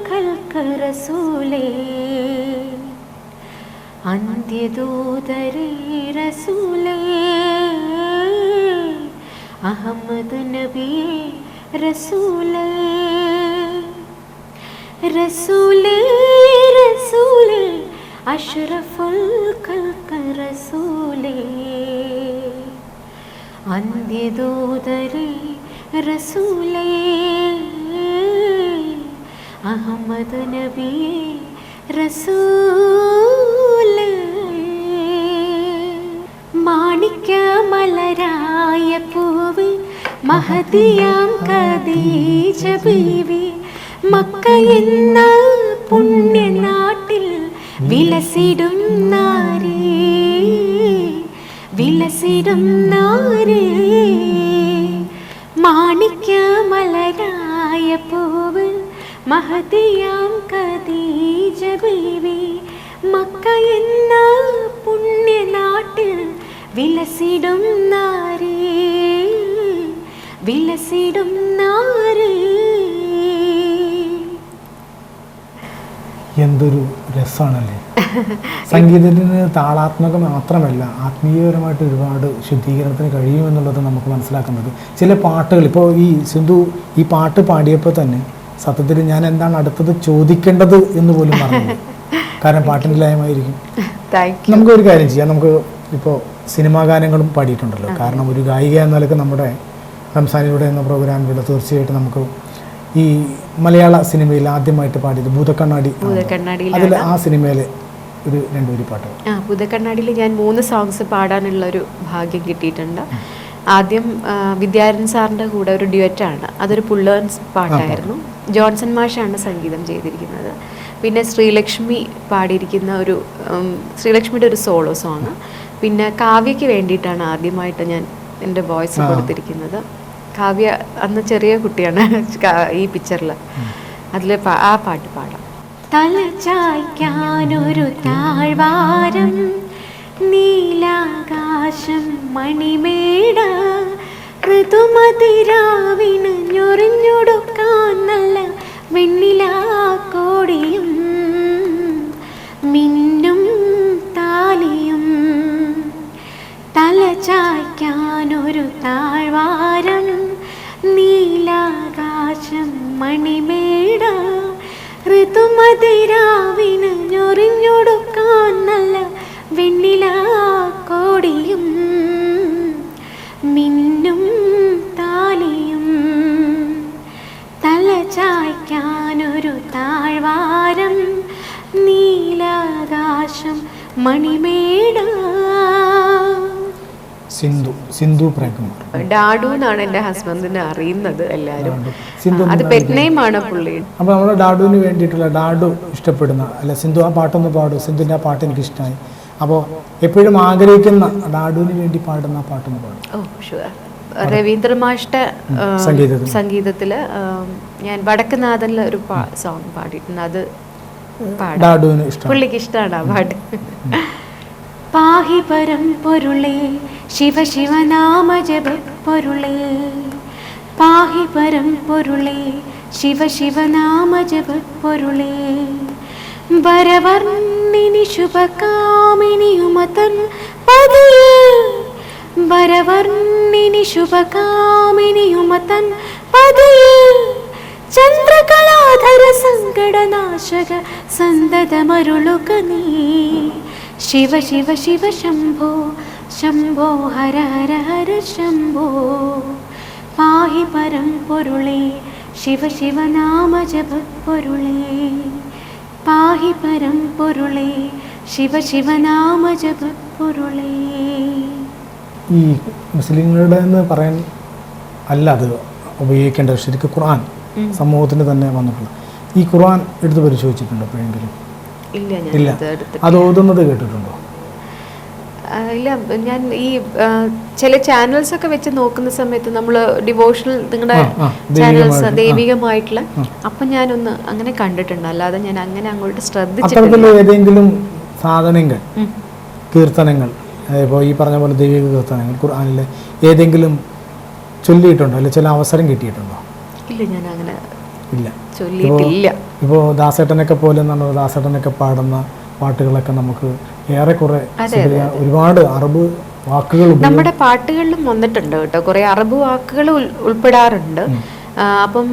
ഖൽഖ് റസൂലേ അന്ത്യദൂതരേ റസൂലേ അഹമ്മദ് നബിയേ റസൂലേ റസൂലേ റസൂലേ അഷ്റഫുൽ ഖൽഖ് റസൂലേ അന്ത്യദൂതരേ റസൂലേ അഹമ്മദ് നബിയേ റസൂലേ. മാണിക്യമലരായ പൂവ് മഹദിയാം ഖദീജ ബീവി മക്ക എന്ന പുണ്യനാട്ടിൽ വിലസിടും നാരീ വിലസിടും നാരീ. മാണിക്യമലരായ പൂവ് മഹദിയാം ഖദീജ ബീവി മക്ക എന്ന പുണ്യനാട്ടിൽ വിലസിടും നാരീ വിലസിടും നാരീ. എന്തൊരു രസമാണല്ലേ. സംഗീതത്തിന് താളാത്മകം മാത്രമല്ല ആത്മീയപരമായിട്ട് ഒരുപാട് ശുദ്ധീകരണത്തിന് കഴിയുമെന്നുള്ളത് നമുക്ക് മനസ്സിലാക്കുന്നത് ചില പാട്ടുകൾ. ഇപ്പോൾ ഈ സിന്ധു ഈ പാട്ട് പാടിയപ്പോൾ തന്നെ സത്യത്തിൽ ഞാൻ എന്താണ് അടുത്തത് ചോദിക്കേണ്ടത് എന്ന് പോലും പറഞ്ഞു. കാരണം പാട്ടിൻ്റെ ലയമായിരിക്കും. നമുക്കൊരു കാര്യം ചെയ്യാം, നമുക്ക് ഇപ്പോൾ സിനിമാ ഗാനങ്ങളും പാടിയിട്ടുണ്ടല്ലോ. കാരണം ഒരു ഗായിക എന്ന നിലയ്ക്ക് നമ്മുടെ റംസാനിലൂടെ എന്ന പ്രോഗ്രാമിലൂടെ തീർച്ചയായിട്ടും നമുക്ക് ഈ മലയാള സിനിമയിൽ ആദ്യമായിട്ട് പാടിയത് ഭൂതക്കണ്ണാടി. അതിൽ ആ സിനിമയിൽ ഒരു 2 വരി പാട്ട്. ഭൂതക്കണ്ണാടിയിൽ ഞാൻ 3 സോങ്സ് പാടാനുള്ള ഒരു ഭാഗ്യം കിട്ടിയിട്ടുണ്ട്. ആദ്യം വിദ്യാരൻ സാറിൻ്റെ കൂടെ ഒരു ഡ്യുവറ്റാണ്, അതൊരു പുള്ളേൺസ് പാട്ടായിരുന്നു. ജോൺസൺ മാഷാണ് സംഗീതം ചെയ്തിരിക്കുന്നത്. പിന്നെ ശ്രീലക്ഷ്മി പാടിയിരിക്കുന്ന ശ്രീലക്ഷ്മിയുടെ ഒരു സോളോ സോങ്. പിന്നെ കാവ്യയ്ക്ക് വേണ്ടിയിട്ടാണ് ആദ്യമായിട്ട് ഞാൻ എൻ്റെ വോയിസ് കൊടുത്തിരിക്കുന്നത്. കാവ്യ അന്ന് ചെറിയ കുട്ടിയാണ് ഈ പിക്ചറിൽ. അതിൽ ആ പാട്ട് പാടാം. തലചായ്ക്കാനൊരു താഴ്വാരം, നീലാകാശം മണിമേട, ഋതുമതിരാവിന് ഞൊറിഞ്ഞൊടുക്കാൻ നല്ല വെണ്ണിലാക്കോടിയും മിന്നും താലിയും. തലചായ്ക്കാനൊരു താഴ്വാരം, നീലാകാശം മണിമേട, ഋതുമതിരാവിന് ഞൊറിഞ്ഞൊടുക്കാൻ നല്ല വെണ്ണിലാക്കോടിയും മിന്നും താലിയും. തലചായ്ക്കാനൊരു താഴ്വാരം, നീലാകാശം മണിമേട. സിന്ധു പ്രേംകുമാർ. ഡാഡു എന്നാണ് എൻ്റെ ഹസ്ബൻഡിനെ അറിയുന്നത് എല്ലാവരും. അത് പെറ്റ് നെയിമാണ് പുള്ളി. അപ്പോൾ നമ്മുടെ ഡാഡുവിന് വേണ്ടിയിട്ടുള്ള, ഡാഡു ഇഷ്ടപ്പെടുന്ന അല്ല സിന്ധു ആ പാട്ടൊന്ന് പാടും. സിന്ധുവിൻ്റെ ആ പാട്ട് എനിക്ക് ഇഷ്ടമായി. അപ്പോൾ എപ്പോഴും ആഗ്രഹിക്കുന്ന ഡാഡുവിന് വേണ്ടി പാടുന്ന ആ പാട്ടൊന്ന് പാടും. ഓ ഷുവർ. രവീന്ദ്ര മാഷ്ടെ സംഗീതത്തിൽ ഞാൻ വടക്കുനാഥനിൽ ഒരു സോങ് പാടിയിട്ടുണ്ട്. അത് ഡാഡുവിന് ഇഷ്ടം, പുള്ളിക്ക് ഇഷ്ടമാണ് ആ പാട്ട്. പാഹി പരം പൊരുളേ ശിവ ശിവനാമ ജപ പൊരുളേ, പാഹി പരം പൊരുളേ ശിവ ശിവനാമ ജപ പൊരുളേ, വരവർണ്ണിനി ശുഭകാമിനിയുമതൻ പതിയേ, വരവർണ്ണിനി ശുഭകാമിനിയുമതൻ പതിയേ, ചന്ദ്രകലാധര സങ്കടനാശക സന്തതമരുളുക നീ, ശിവ ശിവ ശിവ ശംഭോ ശംഭോ ഹര ഹര ഹര ശംഭോ, പാഹി പരം പൊരുളേ ശിവ ശിവനാമ ജപ പൊരുളേ, പാഹി പരം പൊരുളേ ശിവ ശിവനാമ ജപ പൊരുളേ. ഈ മുസ്ലിങ്ങളുടെ എന്ന് പറയാൻ അല്ല അത് ഉപയോഗിക്കേണ്ട, ശരിക്കും ഖുർആൻ സമൂഹത്തിന് തന്നെ വന്നിട്ടുള്ള ഈ ഖുർആൻ എടുത്ത് പരിശോധിച്ചിട്ടുണ്ടോ എപ്പോഴെങ്കിലും? ഇല്ല. അത് ഓതുന്നത് കേട്ടിട്ടുണ്ടോ? ഇല്ല. ഞാൻ ഈ ചില ചാനൽസ് ഒക്കെ വെച്ച് നോക്കുന്ന സമയത്ത് നമ്മൾ ഡിവോഷണൽ നിങ്ങളുടെ ചാനൽസ് ദൈവികമായിട്ടുള്ള, അപ്പം ഞാനൊന്ന് അങ്ങനെ കണ്ടിട്ടുണ്ട്. അല്ലാതെ ഞാൻ അങ്ങനെ അങ്ങോട്ട് ശ്രദ്ധിച്ചിട്ടില്ല. ഏതെങ്കിലും സാധനങ്ങൾ, കീർത്തനങ്ങൾ, ഇപ്പോൾ ഈ പറഞ്ഞ പോലെ ദൈവിക കീർത്തനങ്ങൾ ഖുർആനിലെ ഏതെങ്കിലും ചൊല്ലിയിട്ടുണ്ടോ? അല്ലെങ്കിൽ ചില അവസരം കിട്ടിയിട്ടുണ്ടോ? ഇല്ല, ഞാൻ അങ്ങനെ ഇല്ല ചൊല്ലിയിട്ടില്ല. ഇപ്പോൾ ദാസേട്ടനൊക്കെ പോലെ ദാസേട്ടനൊക്കെ പാടുന്ന പാട്ടുകളൊക്കെ നമുക്ക് ഏറെക്കുറെ ഒരുപാട് അറബ് വാക്കുകൾ നമ്മുടെ പാട്ടുകളിലും വന്നിട്ടുണ്ട് കേട്ടോ. കുറേ അറബ് വാക്കുകൾ ഉൾപ്പെടാറുണ്ട്. അപ്പം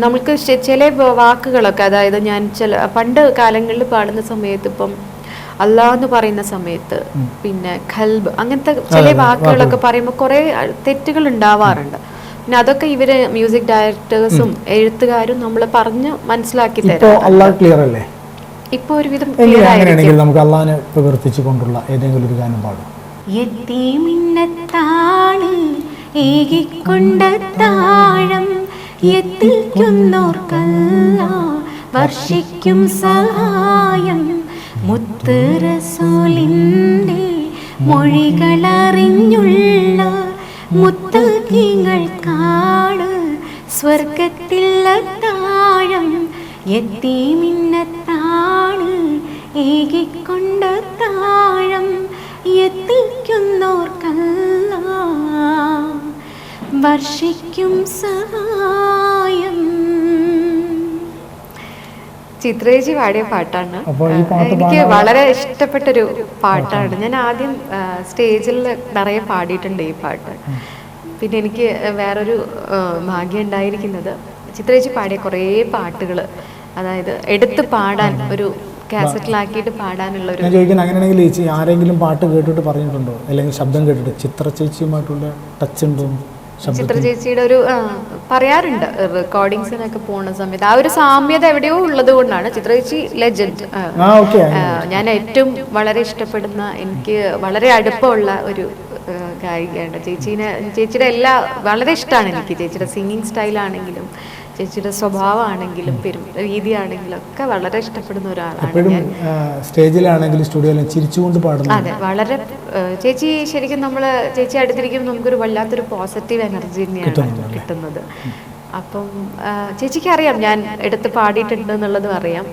നമുക്ക് ചില വാക്കുകളൊക്കെ, അതായത് ഞാൻ പണ്ട് കാലങ്ങളിൽ പാടുന്ന സമയത്ത്, ഇപ്പം അല്ലാഹ് എന്ന് പറയുന്ന സമയത്ത്, പിന്നെ ഖൽബ്, അങ്ങനത്തെ ചില വാക്കുകളൊക്കെ പറയുമ്പോൾ കുറേ തെറ്റുകൾ ഉണ്ടാവാറുണ്ട്. പിന്നെ അതൊക്കെ ഇവര് മ്യൂസിക് ഡയറക്ടേഴ്സും എഴുത്തുകാരും നമ്മൾ പറഞ്ഞ് മനസ്സിലാക്കി തരാം. ഇപ്പൊ ഒരുവിധം നമുക്ക് അള്ളാഹിനെ പ്രവർത്തിച്ചുകൊണ്ടുള്ള ഏതെങ്കിലും ഒരു ഗാനം പാടും. വർഷിക്കും സഹായം മുത്ത് റസൂലിന്റെ മൊഴികളറിഞ്ഞുള്ള മുത്തഖികൾക്കാണ് സ്വർഗത്തിൽ താഴം, യതീമിന്നത്താണ് ഏകിക്കൊണ്ട താഴം, എത്തിക്കുന്നോർക്കല്ല വർഷിക്കും സഹായം. ചിത്രേച്ചി പാടിയ പാട്ടാണ്. അപ്പോൾ ഈ പാട്ട് എനിക്ക് വളരെ ഇഷ്ടപ്പെട്ടൊരു പാട്ടാണ്. ഞാൻ ആദ്യം സ്റ്റേജിൽ നിറയെ പാടിയിട്ടുണ്ട് ഈ പാട്ട്. പിന്നെ എനിക്ക് വേറൊരു ഭാഗ്യം ഉണ്ടായിരിക്കുന്നത് ചിത്രേച്ചി പാടിയ കുറേ പാട്ടുകൾ, അതായത് എടുത്ത് പാടാൻ ഒരു കാസറ്റിലാക്കിയിട്ട് പാടാനുള്ള ഒരു. ഞാൻ ചോദിക്കുന്നത്, അങ്ങനെയാണെങ്കിൽ ചേച്ചി ആരെങ്കിലും പാട്ട് കേട്ടിട്ട് പറഞ്ഞിട്ടുണ്ടോ, അല്ലെങ്കിൽ ശബ്ദം കേട്ടിട്ട് ചിത്ര ചേച്ചിയുമായിട്ടുള്ള ടച്ച് ഉണ്ടോ? ചിത്ര ചേച്ചിയുടെ ഒരു പറയാറുണ്ട് റെക്കോർഡിങ്സിനൊക്കെ പോണ സമയത്ത് ആ ഒരു സാമ്യത എവിടെയോ ഉള്ളത് കൊണ്ടാണ്. ചിത്ര ചേച്ചി ലെജൻഡ്. ഞാൻ ഏറ്റവും വളരെ ഇഷ്ടപ്പെടുന്ന, എനിക്ക് വളരെ അടുപ്പമുള്ള ഒരു ഗായികയാണ് ചേച്ചിയുടെ എല്ലാ വളരെ ഇഷ്ടമാണ് എനിക്ക്. ചേച്ചിയുടെ സിംഗിങ് സ്റ്റൈലാണെങ്കിലും ചേച്ചിയുടെ സ്വഭാവമാണെങ്കിലും രീതിയാണെങ്കിലും ഒക്കെ വളരെ ഇഷ്ടപ്പെടുന്ന ഒരാളാണ്. സ്റ്റേജിലാണെങ്കിലും സ്റ്റുഡിയോയിലും ചിരിച്ചുകൊണ്ട് പാടുന്നു. അതെ, വളരെ ചേച്ചി ശരിക്കും നമ്മൾ ചേച്ചി അടുത്തിരിക്കുമ്പോൾ നമുക്കൊരു വല്ലാത്തൊരു പോസിറ്റീവ് എനർജി തന്നെയാണ് കിട്ടുന്നത്. അപ്പം ചേച്ചിക്ക് അറിയാം ഞാൻ എടുത്ത് പാടിയിട്ടുണ്ട് എന്നുള്ളതും അറിയാം.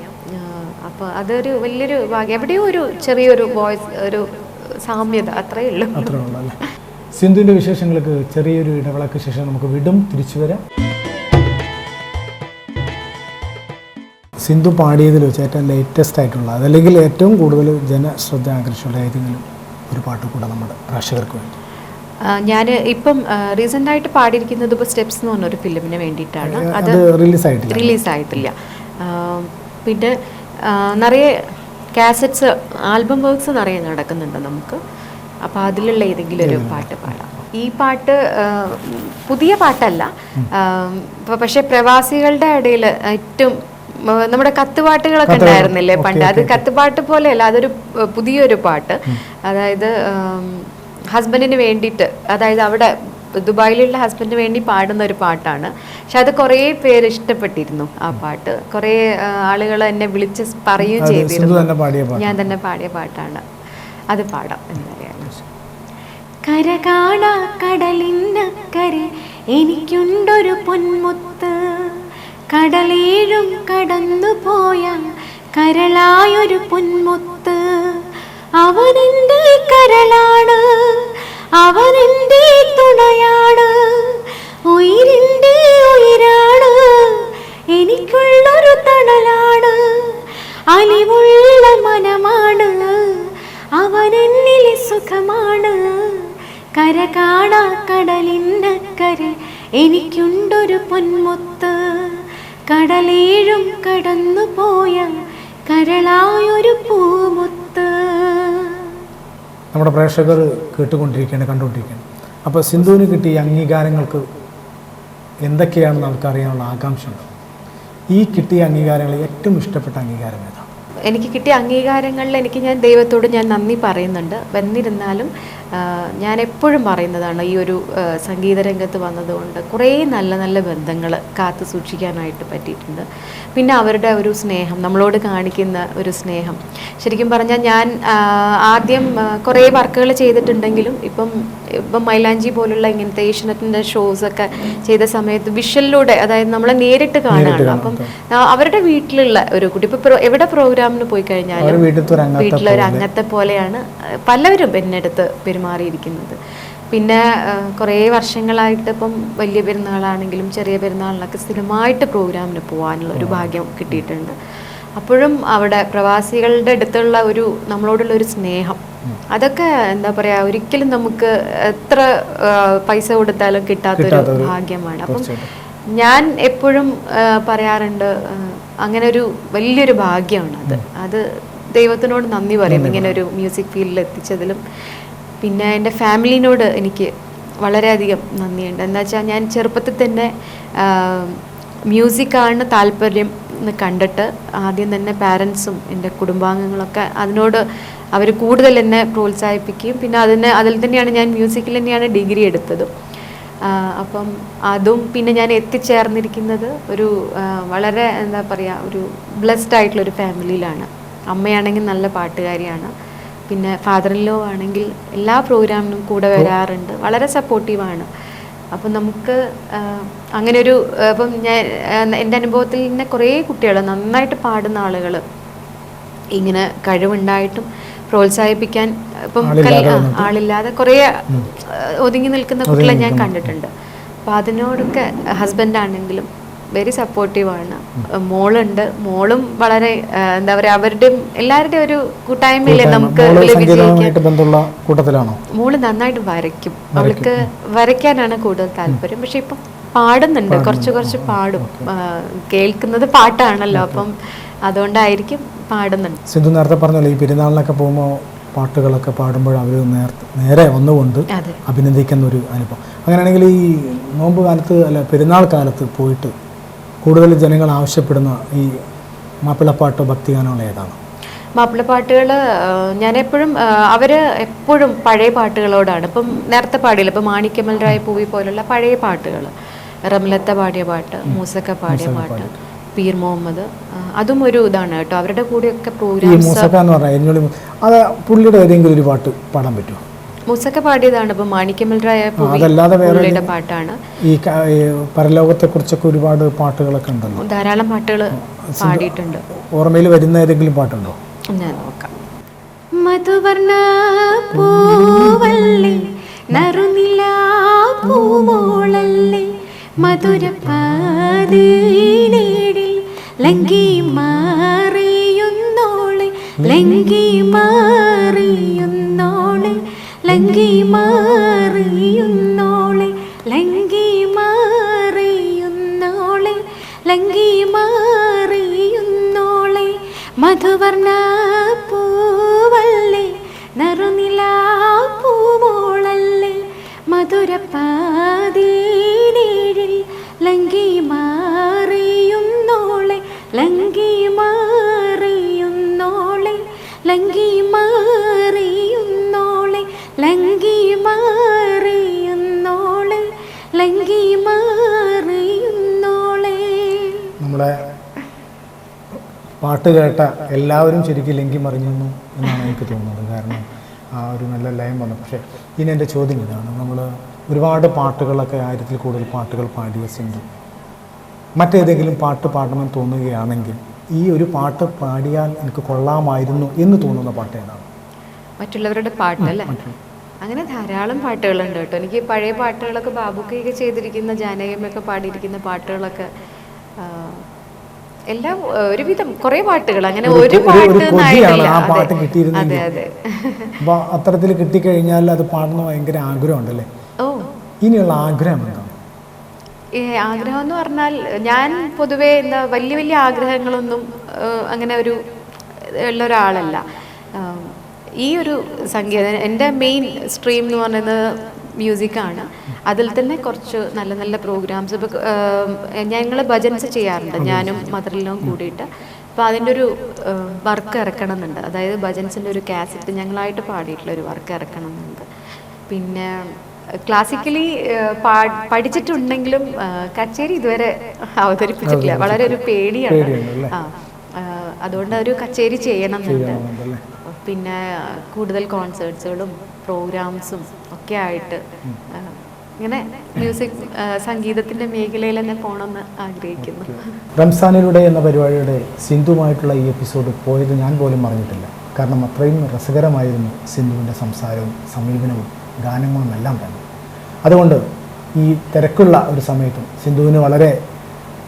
അപ്പോൾ അതൊരു വലിയൊരു ഭാഗ്യം. എവിടെയോ ഒരു ചെറിയൊരു വോയിസ്, ഒരു സാമ്യത, അത്രയേ ഉള്ളൂ. സിന്ധുവിൻ്റെ വിശേഷങ്ങൾക്ക് ചെറിയൊരു ഇടവേളയ്ക്ക് ശേഷം നമുക്ക് വീണ്ടും തിരിച്ചു വരാം. സിന്ധു പാടിയതിൽ വെച്ച് ഏറ്റവും ലേറ്റസ്റ്റ് ആയിട്ടുള്ള, അതല്ലെങ്കിൽ ഏറ്റവും കൂടുതൽ ജനശ്രദ്ധ ആകർഷിച്ചുള്ള ഏതെങ്കിലും ഒരു പാട്ട് കൂടെ നമ്മുടെ പ്രേക്ഷകർക്ക് വേണ്ടി. ഞാൻ ഇപ്പം റീസെൻ്റ് ആയിട്ട് പാടിയിരിക്കുന്നത് ഇപ്പോൾ സ്റ്റെപ്സ് എന്ന് പറഞ്ഞൊരു ഫിലിമിന് വേണ്ടിയിട്ടാണ്. അത് റിലീസായിട്ടില്ല. പിന്നെ നിറയെ കാസറ്റ്സ്, ആൽബം വർക്ക്സ് നിറയെ നടക്കുന്നുണ്ട് നമുക്ക്. അപ്പോൾ അതിലുള്ള ഏതെങ്കിലും ഒരു പാട്ട് പാടാം. ഈ പാട്ട് പുതിയ പാട്ടല്ല, പക്ഷേ പ്രവാസികളുടെ ഇടയിൽ ഏറ്റവും നമ്മുടെ കത്തുപാട്ടുകളൊക്കെ ഉണ്ടായിരുന്നില്ലേ പണ്ട്, അത് കത്തുപാട്ട് പോലെയല്ല, അതൊരു പുതിയൊരു പാട്ട്. അതായത് ഹസ്ബൻഡിന് വേണ്ടിയിട്ട്, അതായത് അവിടെ ദുബായിലുള്ള ഹസ്ബൻഡിന് വേണ്ടി പാടുന്ന ഒരു പാട്ടാണ്. പക്ഷെ അത് കുറേ പേര് ഇഷ്ടപ്പെട്ടിരുന്നു ആ പാട്ട്. കുറേ ആളുകൾ എന്നെ വിളിച്ച് പറയുകയും ചെയ്തിരുന്നു. ഞാൻ തന്നെ പാടിയ പാട്ടാണ്. അത് പാടാം. എന്തായാലും കര കാണാ കടലിനക്കരെ എനിക്കുണ്ടൊരു പൊന്മുത്ത്, കടലേഴും കടന്നു പോയ കരളായൊരു പൊന്മുത്ത്, അവനെൻ്റെ കരളാണ്, അവനെൻ്റെ തുണയാണ്, ഉയിരിൻ്റെ ഉയിരാണ്, എനിക്കുള്ളൊരു തണലാണ്, അലിവുള്ള മനമാണ്, അവനെന്നിലെ സുഖമാണ്, കര കാണാ കടലിനക്കരെ എനിക്കുണ്ടൊരു പൊന്മുത്ത്, കടലേഴും കടന്നു പോയ കരളായൊരു പൂമുത്ത്. നമ്മുടെ പ്രേക്ഷകർ കേട്ടുകൊണ്ടിരിക്കുകയാണ്, കണ്ടുകൊണ്ടിരിക്കുകയാണ്. അപ്പോൾ സിന്ധുവിന് കിട്ടിയ അംഗീകാരങ്ങൾക്ക് എന്തൊക്കെയാണെന്ന് നമുക്കറിയാനുള്ള ആകാംക്ഷയുണ്ട്. ഈ കിട്ടിയ അംഗീകാരങ്ങളിൽ ഏറ്റവും ഇഷ്ടപ്പെട്ട അംഗീകാരം ഏതാണ്? എനിക്ക് കിട്ടിയ അംഗീകാരങ്ങളിൽ ഞാൻ ദൈവത്തോട് ഞാൻ നന്ദി പറയുന്നുണ്ട്. എന്നിരുന്നാലും ഞാൻ എപ്പോഴും പറയുന്നതാണ്, ഈ ഒരു സംഗീത രംഗത്ത് വന്നതുകൊണ്ട് കുറേ നല്ല നല്ല ബന്ധങ്ങൾ കാത്തു സൂക്ഷിക്കാനായിട്ട് പറ്റിയിട്ടുണ്ട്. പിന്നെ അവരുടെ ഒരു സ്നേഹം, നമ്മളോട് കാണിക്കുന്ന ഒരു സ്നേഹം, ശരിക്കും പറഞ്ഞാൽ ഞാൻ ആദ്യം കുറേ വർക്കുകൾ ചെയ്തിട്ടുണ്ടെങ്കിലും ഇപ്പം മൈലാഞ്ചി പോലുള്ള ഇങ്ങനത്തെ ഏഷ്യനെറ്റിൻ്റെ ഷോസൊക്കെ ചെയ്ത സമയത്ത് വിഷ്വലിലൂടെ, അതായത് നമ്മളെ നേരിട്ട് കാണാനുള്ള, അപ്പം അവരുടെ വീട്ടിലുള്ള ഒരു കുട്ടി ഇപ്പോൾ എവിടെ പ്രോഗ്രാമിന് പോയി കഴിഞ്ഞാലും വീട്ടിലൊരു അംഗത്തെ പോലെയാണ് പലവരും എന്നടുത്ത് പെരുമാറിയിരിക്കുന്നത്. പിന്നെ കുറേ വർഷങ്ങളായിട്ട് ഇപ്പം വലിയ പെരുന്നാളാണെങ്കിലും ചെറിയ പെരുന്നാളിനൊക്കെ സ്ഥിരമായിട്ട് പ്രോഗ്രാമിന് പോകാനുള്ള ഒരു ഭാഗ്യം കിട്ടിയിട്ടുണ്ട്. അപ്പോഴും അവിടെ പ്രവാസികളുടെ അടുത്തുള്ള ഒരു നമ്മളോടുള്ള ഒരു സ്നേഹം, അതൊക്കെ എന്താ പറയുക, ഒരിക്കലും നമുക്ക് എത്ര പൈസ കൊടുത്താലും കിട്ടാത്തൊരു ഭാഗ്യമാണ്. അപ്പം ഞാൻ എപ്പോഴും പറയാറുണ്ട്, അങ്ങനെ ഒരു വലിയൊരു ഭാഗ്യമാണ് അത് ദൈവത്തിനോട് നന്ദി പറയും ഇങ്ങനെ ഒരു മ്യൂസിക് ഫീൽഡിൽ എത്തിച്ചതിലും. പിന്നെ എൻ്റെ ഫാമിലിനോട് എനിക്ക് വളരെയധികം നന്ദിയുണ്ട്. എന്താ വെച്ചാൽ ഞാൻ ചെറുപ്പത്തിൽ തന്നെ മ്യൂസിക്കാണ് താല്പര്യം എന്ന് കണ്ടിട്ട് ആദ്യം തന്നെ പാരൻസും എൻ്റെ കുടുംബാംഗങ്ങളൊക്കെ അതിനോട് അവർ കൂടുതൽ എന്നെ പ്രോത്സാഹിപ്പിക്കുകയും പിന്നെ അതിൽ തന്നെയാണ് ഞാൻ മ്യൂസിക്കിൽ തന്നെയാണ് ഡിഗ്രി എടുത്തതും. അപ്പം അതും പിന്നെ ഞാൻ എത്തിച്ചേർന്നിരിക്കുന്നത് ഒരു വളരെ എന്താ പറയുക, ഒരു ബ്ലെസ്ഡ് ആയിട്ടുള്ളൊരു ഫാമിലിയിലാണ്. അമ്മയാണെങ്കിൽ നല്ല പാട്ടുകാരിയാണ്, പിന്നെ ഫാദർ ഇൻ ലോ ആണെങ്കിൽ എല്ലാ പ്രോഗ്രാമിനും കൂടെ വരാറുണ്ട്, വളരെ സപ്പോർട്ടീവാണ്. അപ്പം നമുക്ക് അങ്ങനെ ഒരു ഇപ്പം ഞാൻ എൻ്റെ അനുഭവത്തിൽ തന്നെ കുറേ കുട്ടികൾ നന്നായിട്ട് പാടുന്ന ആളുകൾ ഇങ്ങനെ കഴിവുണ്ടായിട്ടും പ്രോത്സാഹിപ്പിക്കാൻ ഇപ്പം ആളില്ലാതെ കുറേ ഒതുങ്ങി നിൽക്കുന്ന കുട്ടികളെ ഞാൻ കണ്ടിട്ടുണ്ട്. അപ്പം അതിനോടൊക്കെ ഹസ്ബൻഡാണെങ്കിലും വെരി സപ്പോർട്ടീവാണ്. മോളുണ്ട്, മോളും വളരെ എന്താ പറയുക, അവരുടെയും എല്ലാവരുടെയും ഒരു കൂട്ടായ്മയില്ലേ നമുക്ക് കൂട്ടത്തിലാണോ? മോള് നന്നായിട്ട് വരയ്ക്കും, അവൾക്ക് വരയ്ക്കാനാണ് കൂടുതൽ താല്പര്യം. പക്ഷെ ഇപ്പം പാടുന്നുണ്ട്, കുറച്ച് പാടും. കേൾക്കുന്നത് പാട്ടാണല്ലോ, അപ്പം അതുകൊണ്ടായിരിക്കും പാടുന്നുണ്ട്. സിന്ധു നേരത്തെ പറഞ്ഞല്ലോ, ഈ പെരുന്നാളിനൊക്കെ പോകുമ്പോൾ പാട്ടുകളൊക്കെ പാടുമ്പോൾ അവർ നേരെ വന്നുകൊണ്ട് അഭിനന്ദിക്കുന്ന ഒരു അനുഭവം. അങ്ങനെയാണെങ്കിൽ ഈ നോമ്പ് കാലത്ത് അല്ല പെരുന്നാൾ കാലത്ത് പോയിട്ട് കൂടുതൽ ജനങ്ങൾ ആവശ്യപ്പെടുന്ന ഈ മാപ്പിളപ്പാട്ടോ ഭക്തിഗാനങ്ങൾ ഏതാണ്? മാപ്പിളപ്പാട്ടുകൾ ഞാനെപ്പോഴും എപ്പോഴും പഴയ പാട്ടുകളോടാണ്. ഇപ്പം നേരത്തെ പാടിയില്ല, ഇപ്പം മാണിക്യമൽ രായ പൂവി പോലുള്ള പഴയ പാട്ടുകൾ, റംലത്ത പാടിയ പാട്ട്, മൂസക്ക പാടിയ പാട്ട്, പീർ മുഹമ്മദ്, അതും ഒരു ഇതാണ് കേട്ടോ. അവരുടെ കൂടെയൊക്കെ പ്രോഗ്രാംസ്. പുള്ളിയുടെ ഏതെങ്കിലും ഒരു പാട്ട് പാടാൻ പറ്റുമോ? മൂസക്ക പാടിയതാണ്. ഇപ്പം മാണിക്യമൽ രായ പുള്ളിയുടെ പാട്ടാണ്. ഈ പരലോകത്തെ കുറിച്ചൊക്കെ ഒരുപാട് പാട്ടുകളൊക്കെ ഉണ്ടല്ലോ, ധാരാളം പാട്ടുകൾ പാടിയിട്ടുണ്ട്. ഓർമ്മയിൽ വരുന്ന ഏതെങ്കിലും പാട്ടുണ്ടോ? ഞാൻ നോക്കാം. മധുവർണ്ണ പൂവല്ലേ നറുനിലാ പൂമോളല്ലേ മധുരപാതീനേടിൽ ലങ്കി മാറിയുന്നോളെ ലങ്കി മാറിയുന്നോളെ ലങ്കി മാറിയുന്നോളെ ലങ്കി മാറിയുന്നോളെ ലങ്കി മാറിയുന്നോളെ മധുവർണ്ണ പൂവല്ലേ നറുനിലാ പൂമോളല്ലേ മധുരപാതീനേഴിൽ ലങ്കി മാറിയുന്നോളെ ലങ്കി മാറിയുന്നോളെ ലങ്കി മാറിയുന്നോളെ ലങ്കി മാറിയുന്നോളെ ലങ്കി മാറിയുന്നോളെ. നമ്മളെ പാട്ട് കേട്ട എല്ലാവരും ശരിക്കും ലങ്കി മറിഞ്ഞു എന്നാണ് എനിക്ക് തോന്നുന്നത്. കാരണം ആ ഒരു നല്ല ലയം വന്നു. പക്ഷേ ഇനി എൻ്റെ ചോദ്യം ഇതാണ്, നമ്മൾ ഒരുപാട് പാട്ടുകളൊക്കെ 1000-ൽ കൂടുതൽ പാട്ടുകൾ പാടിയ സിന്ധു മറ്റേതെങ്കിലും പാട്ട് പാടണമെന്ന് തോന്നുകയാണെങ്കിൽ ഈ ഒരു പാട്ട് പാടിയാൽ എനിക്ക് കൊള്ളാമായിരുന്നു എന്ന് തോന്നുന്ന പാട്ട് ഏതാണ്? മറ്റുള്ളവരുടെ പാട്ടല്ലേ? അങ്ങനെ ധാരാളം പാട്ടുകളുണ്ട് കേട്ടോ. എനിക്ക് പഴയ പാട്ടുകളൊക്കെ ബാബുക്കൊക്കെ ചെയ്തിരിക്കുന്ന, ജാനകിയമ്മയൊക്കെ പാടിയിരിക്കുന്ന പാട്ടുകളൊക്കെ എല്ലാം ഒരുവിധം കുറേ പാട്ടുകൾ, അങ്ങനെ ഒരു പാട്ട് അതെ അതെ. അപ്പൊ അത്തരത്തിൽ കിട്ടിക്കഴിഞ്ഞാൽ അത് പാടുന്ന ഭയങ്കര ആഗ്രഹമുണ്ടല്ലേ? ഓ, ഇനിയുള്ള ആഗ്രഹം എന്താണ്? ആഗ്രഹം എന്ന് പറഞ്ഞാൽ ഞാൻ പൊതുവേ എന്താ വലിയ വലിയ ആഗ്രഹങ്ങളൊന്നും അങ്ങനെ ഒരു ഉള്ള ഒരാളല്ല. ഈ ഒരു സംഗീതം എൻ്റെ മെയിൻ സ്ട്രീം എന്ന് പറയുന്നത് മ്യൂസിക്കാണ്. അതിൽ തന്നെ കുറച്ച് നല്ല നല്ല പ്രോഗ്രാംസ് ഇപ്പോൾ ഞങ്ങൾ ഭജൻസ് ചെയ്യാറുണ്ട്, ഞാനും മദറിലും കൂടിയിട്ട്. അപ്പോൾ അതിൻ്റെ ഒരു വർക്ക് ഇറക്കണം എന്നുണ്ട്. അതായത് ഭജൻസിൻ്റെ ഒരു കാസറ്റ് ഞങ്ങളായിട്ട് പാടിയിട്ടുള്ള ഒരു വർക്ക് ഇറക്കണം എന്നുണ്ട്. പിന്നെ ക്ലാസിക്കലി പഠിച്ചിട്ടുണ്ടെങ്കിലും കച്ചേരി ഇതുവരെ അവതരിപ്പിച്ചിട്ടില്ല, വളരെ ഒരു പേടിയാണ്. അതുകൊണ്ട് ഒരു കച്ചേരി ചെയ്യണം എന്നുണ്ട്. പിന്നെ കൂടുതൽ കോൺസേർട്സുകളും പ്രോഗ്രാംസും ഒക്കെ ആയിട്ട് ഇങ്ങനെ മ്യൂസിക് സംഗീതത്തിൻ്റെ മേഖലയിൽ തന്നെ പോകണമെന്ന് ആഗ്രഹിക്കുന്നു. റംസാനിലൂടെ എന്ന പരിപാടിയുടെ സിന്ധുവുമായിട്ടുള്ള ഈ എപ്പിസോഡ് പോയത് ഞാൻ പോലും അറിഞ്ഞിട്ടില്ല. കാരണം അത്രയും രസകരമായിരുന്നു സിന്ധുവിൻ്റെ സംസാരവും സമീപനവും ഗാനങ്ങളും എല്ലാം തന്നെ. അതുകൊണ്ട് ഈ തിരക്കുള്ള ഒരു സമയത്തും സിന്ധുവിന് വളരെ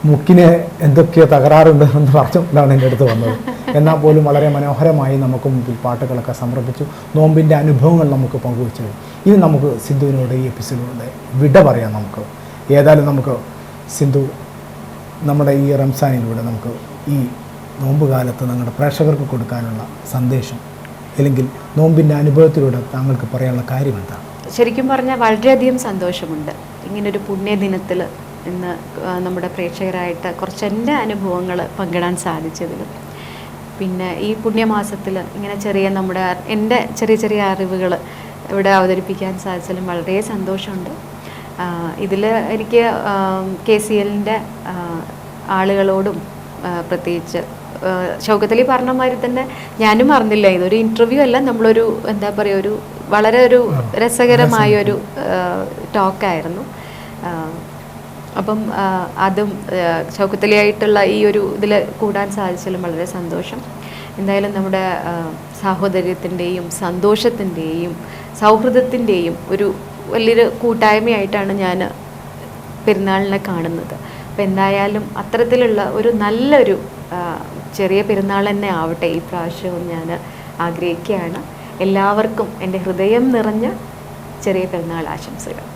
മുക്കിന് എന്തൊക്കെയോ തകരാറുണ്ട് എന്ന് പറഞ്ഞുകൊണ്ടാണ് എൻ്റെ അടുത്ത് വന്നത്. എന്നാൽ പോലും വളരെ മനോഹരമായി നമുക്ക് മുമ്പിൽ പാട്ടുകളൊക്കെ സമർപ്പിച്ചു, നോമ്പിൻ്റെ അനുഭവങ്ങൾ നമുക്ക് പങ്കുവച്ചു. ഇനി നമുക്ക് സിന്ധുവിനോട് ഈ എപ്പിസോഡിലൂടെ വിട പറയാം. നമുക്ക് ഏതായാലും നമുക്ക് സിന്ധു നമ്മുടെ ഈ റംസാനിലൂടെ നമുക്ക് ഈ നോമ്പ് കാലത്ത് നമ്മുടെ പ്രേക്ഷകർക്ക് കൊടുക്കാനുള്ള സന്ദേശം അല്ലെങ്കിൽ നോമ്പിൻ്റെ അനുഭവത്തിലൂടെ താങ്കൾക്ക് പറയാനുള്ള കാര്യം എന്താണ്? ശരിക്കും പറഞ്ഞാൽ വളരെയധികം സന്തോഷമുണ്ട് ഇങ്ങനൊരു പുണ്യദിനത്തിൽ ഇന്ന് നമ്മുടെ പ്രേക്ഷകരായിട്ട് കുറച്ച് എൻ്റെ അനുഭവങ്ങൾ പങ്കിടാൻ സാധിച്ചതിലും. പിന്നെ ഈ പുണ്യമാസത്തിൽ ഇങ്ങനെ എൻ്റെ ചെറിയ ചെറിയ അറിവുകൾ ഇവിടെ അവതരിപ്പിക്കാൻ സാധിച്ചാലും വളരെ സന്തോഷമുണ്ട്. ഇതിൽ എനിക്ക് KCLൻ്റെ ആളുകളോടും പ്രത്യേകിച്ച് ഷൗക്കത്തലി പറഞ്ഞ മാതിരി തന്നെ ഞാനും അറിഞ്ഞില്ല, ഇതൊരു ഇൻ്റർവ്യൂ അല്ല, നമ്മളൊരു എന്താ പറയുക ഒരു വളരെ ഒരു രസകരമായൊരു ടോക്കായിരുന്നു. അപ്പം അതും ഷൗക്കത്തലിയായിട്ടുള്ള ഈ ഒരു ഇതിൽ കൂടാൻ സാധിച്ചാലും വളരെ സന്തോഷം. എന്തായാലും നമ്മുടെ സാഹോദര്യത്തിൻ്റെയും സന്തോഷത്തിൻ്റെയും സൗഹൃദത്തിൻ്റെയും ഒരു വലിയൊരു കൂട്ടായ്മയായിട്ടാണ് ഞാൻ പെരുന്നാളിനെ കാണുന്നത്. അപ്പോൾ എന്തായാലും അത്തരത്തിലുള്ള ഒരു നല്ലൊരു ചെറിയ പെരുന്നാൾ തന്നെ ആവട്ടെ ഈ പ്രാവശ്യവും ഞാൻ ആഗ്രഹിക്കുകയാണ്. എല്ലാവർക്കും എൻ്റെ ഹൃദയം നിറഞ്ഞ ചെറിയ പെരുന്നാൾ ആശംസകൾ.